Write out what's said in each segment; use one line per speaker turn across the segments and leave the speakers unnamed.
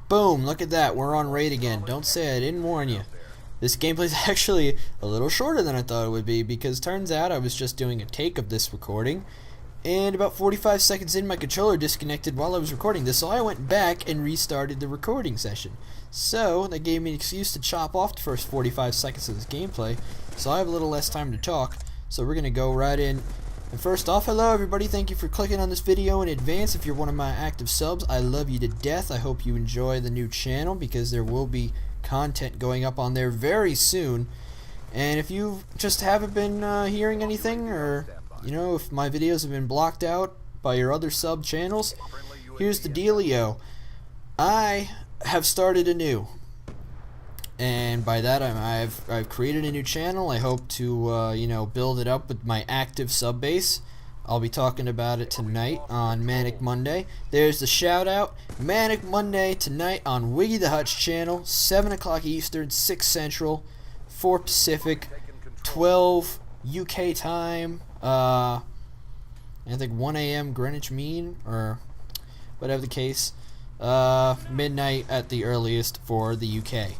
Boom, look at that, we're on raid again. Don't say I didn't warn you. This gameplay is actually a little shorter than I thought it would be, because turns out I was just doing a take of this recording, and about 45 seconds in, my controller disconnected while I was recording this, so I went back and restarted the recording session. So, that gave me an excuse to chop off the first 45 seconds of this gameplay, so I have a little less time to talk, so we're going to go right in. And first off, hello everybody, thank you for clicking on this video in advance. If you're one of my active subs, I love you to death. I hope you enjoy the new channel, because there will be content going up on there very soon. And if you just haven't been hearing anything, or you know, if my videos have been blocked out by your other sub channels, here's the dealio. I have started anew, and by that I've created a new channel. I hope to you know, build it up with my active sub base. I'll be talking about it tonight on Manic Monday. There's the shout out. Manic Monday tonight on Wiggy the Hutch channel, 7 o'clock Eastern, 6 Central, 4 Pacific, 12 UK time, I think 1 a.m. Greenwich Mean, or whatever the case, midnight at the earliest for the UK.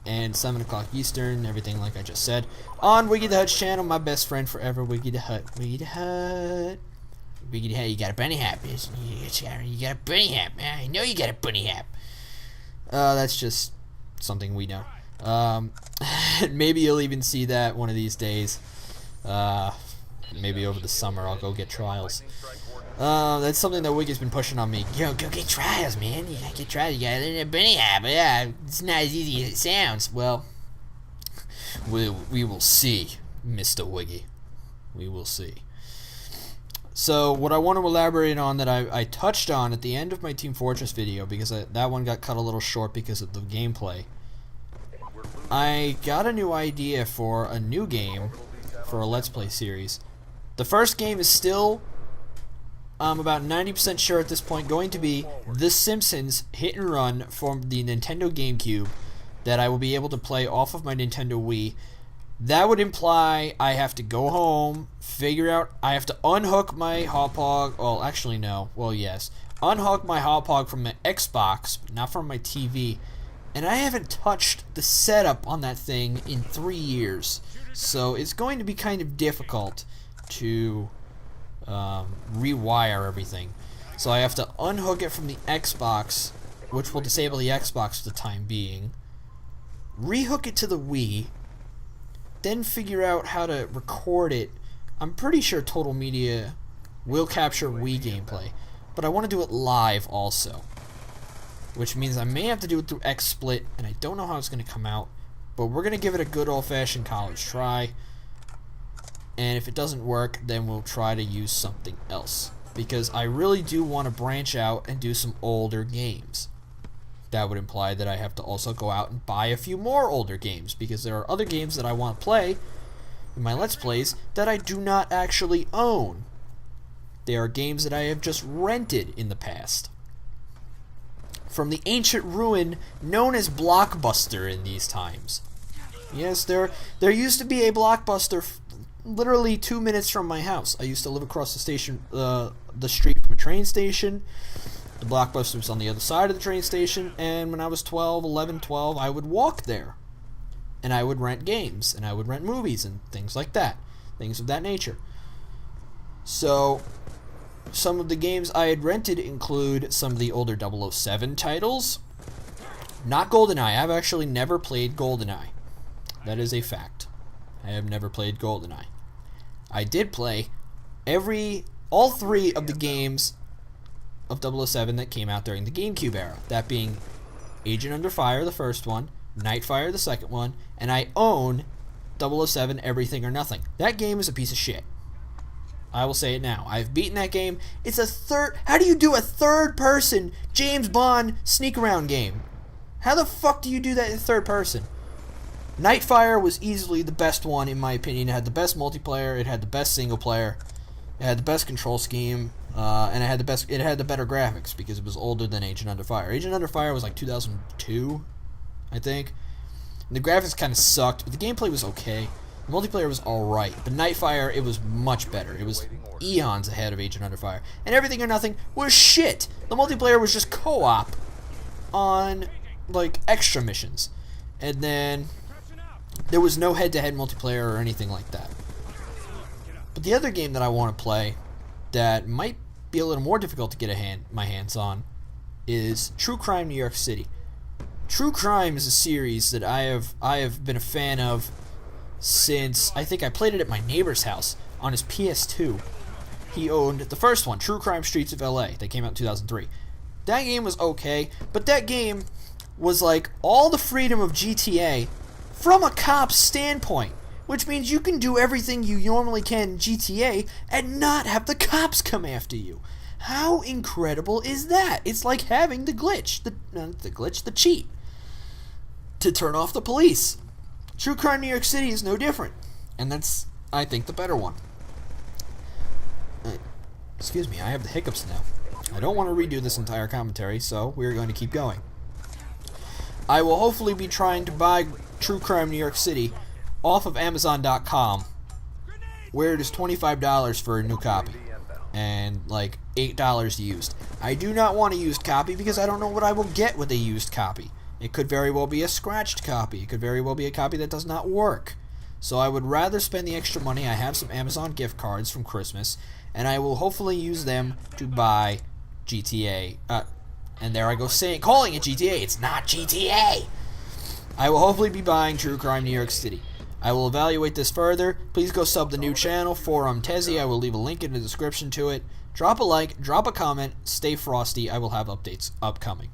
And 7 o'clock Eastern, everything like I just said, on Wiggy the Hutch channel, my best friend forever, Wiggy the Hut. Wiggy the Hut. Wiggy the Hut, you got a bunny hat, bitch. You got a bunny hat, man. I know you got a bunny hat. That's just something we know. Maybe you'll even see that one of these days. Maybe over the summer I'll go get trials. That's something that Wiggy's been pushing on me. Yo, go get trials, man. You gotta get trials. You gotta learn a bunny hat. But yeah, it's not as easy as it sounds. Well, we will see, Mr. Wiggy. We will see. So, what I want to elaborate on that I touched on at the end of my Team Fortress video, because that one got cut a little short because of the gameplay. I got a new idea for a new game for a Let's Play series. The first game is still, I'm about 90% sure at this point, going to be The Simpsons Hit and Run from the Nintendo GameCube that I will be able to play off of my Nintendo Wii. That would imply I have to go home, figure out, I have to unhook my Hauppauge, well actually no, well yes, unhook my Hauppauge from the Xbox, not from my TV, and I haven't touched the setup on that thing in 3 years, so it's going to be kind of difficult to rewire everything. So I have to unhook it from the Xbox, which will disable the Xbox for the time being, rehook it to the Wii, then figure out how to record it. I'm pretty sure Total Media will capture Wii gameplay, but I want to do it live also, which means I may have to do it through XSplit, and I don't know how it's going to come out, but we're going to give it a good old-fashioned college try, and if it doesn't work, then we'll try to use something else, because I really do want to branch out and do some older games. That would imply that I have to also go out and buy a few more older games, because there are other games that I want to play in my Let's Plays that I do not actually own. They are games that I have just rented in the past from the ancient ruin known as Blockbuster in these times. Yes, there used to be a Blockbuster literally 2 minutes from my house. I used to live across the station, the street from a train station. The Blockbuster was on the other side of the train station, and when I was 11, 12, I would walk there. And I would rent games, and I would rent movies, and things like that. Things of that nature. So, some of the games I had rented include some of the older 007 titles. Not GoldenEye. I've actually never played GoldenEye. That is a fact. I have never played GoldenEye. I did play all 3 of the games of 007 that came out during the GameCube era. That being Agent Under Fire, the first one, Nightfire, the second one, and I own 007 Everything or Nothing. That game is a piece of shit. I will say it now. I've beaten that game. It's a how do you do a third-person James Bond sneak-around game? How the fuck do you do that in third person? Nightfire was easily the best one, in my opinion. It had the best multiplayer, it had the best single player, it had the best control scheme, and it had the better graphics, because it was older than Agent Under Fire. Agent Under Fire was like 2002, I think. And the graphics kind of sucked, but the gameplay was okay. The multiplayer was alright, but Nightfire, it was much better. It was eons ahead of Agent Under Fire. And Everything or Nothing was shit. The multiplayer was just co-op on, like, extra missions. And then there was no head-to-head multiplayer or anything like that. But the other game that I want to play that might be a little more difficult to get my hands on is True Crime New York City. True Crime is a series that I have been a fan of since I think I played it at my neighbor's house on his PS2. He owned the first one, True Crime Streets of LA. That came out in 2003. That game was okay, but that game was like all the freedom of GTA from a cop's standpoint, which means you can do everything you normally can in GTA and not have the cops come after you. How incredible is that? It's like having the glitch, the cheat to turn off the police. True Crime New York City is no different, and that's, I think, the better one. Excuse me, I have the hiccups now. I don't want to redo this entire commentary, so we're going to keep going. I will hopefully be trying to buy True Crime New York City off of Amazon.com, where it is $25 for a new copy, and like $8 used. I do not want a used copy because I don't know what I will get with a used copy. It could very well be a scratched copy. It could very well be a copy that does not work. So I would rather spend the extra money. I have some Amazon gift cards from Christmas, and I will hopefully use them to buy GTA. And there I go calling it GTA. It's not GTA. I will hopefully be buying True Crime New York City. I will evaluate this further. Please go sub the new channel, Forum Tezzy. I will leave a link in the description to it. Drop a like, drop a comment, stay frosty. I will have updates upcoming.